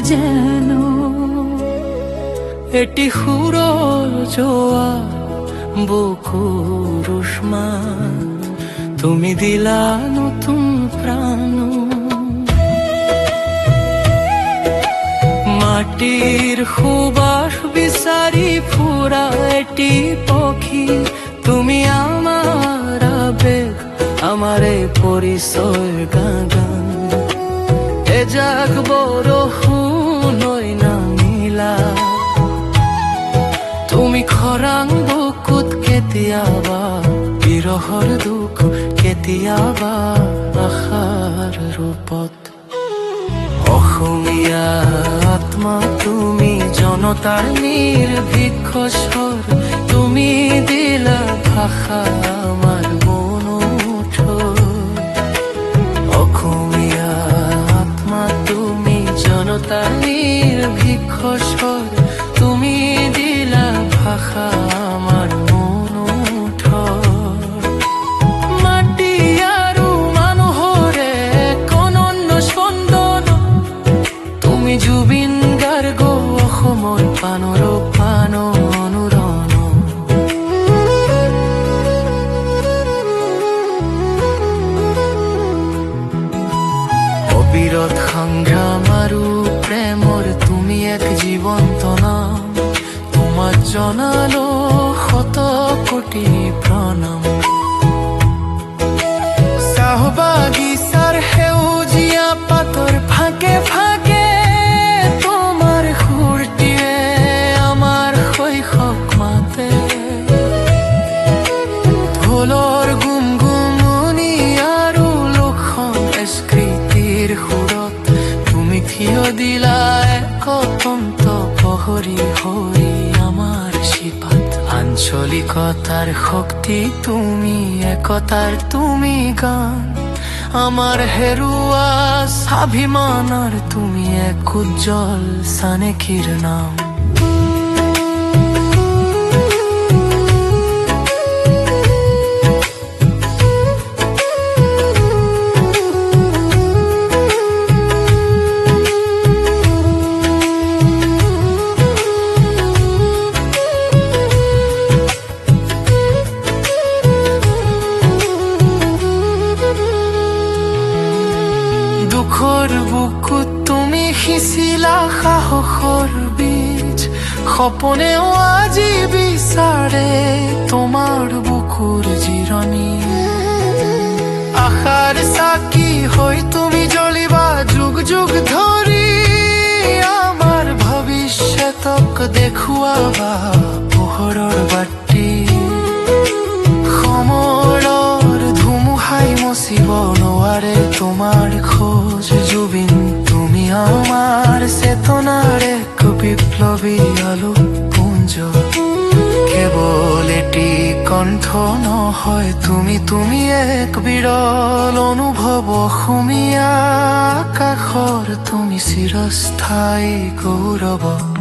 যেন এটি সুৰৰ জোৱাৰ বুকুৰ উষ্মান তুমি দিলা নতুন প্ৰাণ মাটিৰ সুবাস বিচাৰি ফুৰা এটি পক্ষী তুমি আমার আবেগ আমারে পরিচয় গান এ যাক বৰষুণ নামিলা তুমি খৰাং বুকুত কেতিয়াবা বিৰহৰ দুখ কেতিয়াবা আশাৰ ৰূপত অসমীয়া আত্মা তুমি জনতাৰ নিৰ্ভীক স্বৰ তুমি দিলা ভাষা আমার মন অসমীয়া আত্মা তুমি জনতাৰ নিৰ্ভীক স্বৰ তুমি দিলা ভাষা আমার মন মাটি আৰু মানুহৰে অনন্য স্পন্দন তুমি জুবিন গাৰ্গ অসমৰ পানৰ পান অনুৰণ অবিৰত সংগ্ৰাম আৰু প্ৰেমৰ তুমি এক জীৱন্ত নাম তোমাক জনালো শত কোটি প্ৰণাম চাহ বাগিচাৰ সেউজীয়া পাতৰ ফাঁকে ফাঁকে তোমাৰ সুৰটিয়ে আমাৰ শৈশৱ মাতে ঢোলৰ গুমগুমনি আৰু লোকসংস্কৃতিৰ সুৰত তুমি থিয় দিলা এক অতন্ত প্ৰহৰী হৈ আমাৰ শিপাত আঞ্চলিকতাৰ শক্তি তুমি একতাৰ তুমি গান আমার হেৰুৱা স্বাভিমানৰ তুমি এক উজ্জ্বল চানেকিৰ নাম দুখৰ বুকুত তুমি সিঁচিলা সাহসৰ বীজ সপনেও আজি বিচাৰে তোমাৰ বুকুৰ জিৰণি আশাৰ চাকি হৈ তুমি জ্বলিবা যুগ যুগ ধৰি আমাৰ ভৱিষ্যতক দেখুৱাবা পোহৰৰ বাতি সময়ৰ ধুমুহাই মচিব নোৱাৰে তোমাৰ খোজ জুবিন তুমি আমাৰ চেতনাৰ এক বিপ্লৱী আলোকপুঞ্জ কেৱল এটি কণ্ঠ নহয় তুমি এক বিৰল অনুভৱ অসমীয়া আকাশৰ তুমি চিৰস্থায়ী গৌৰৱ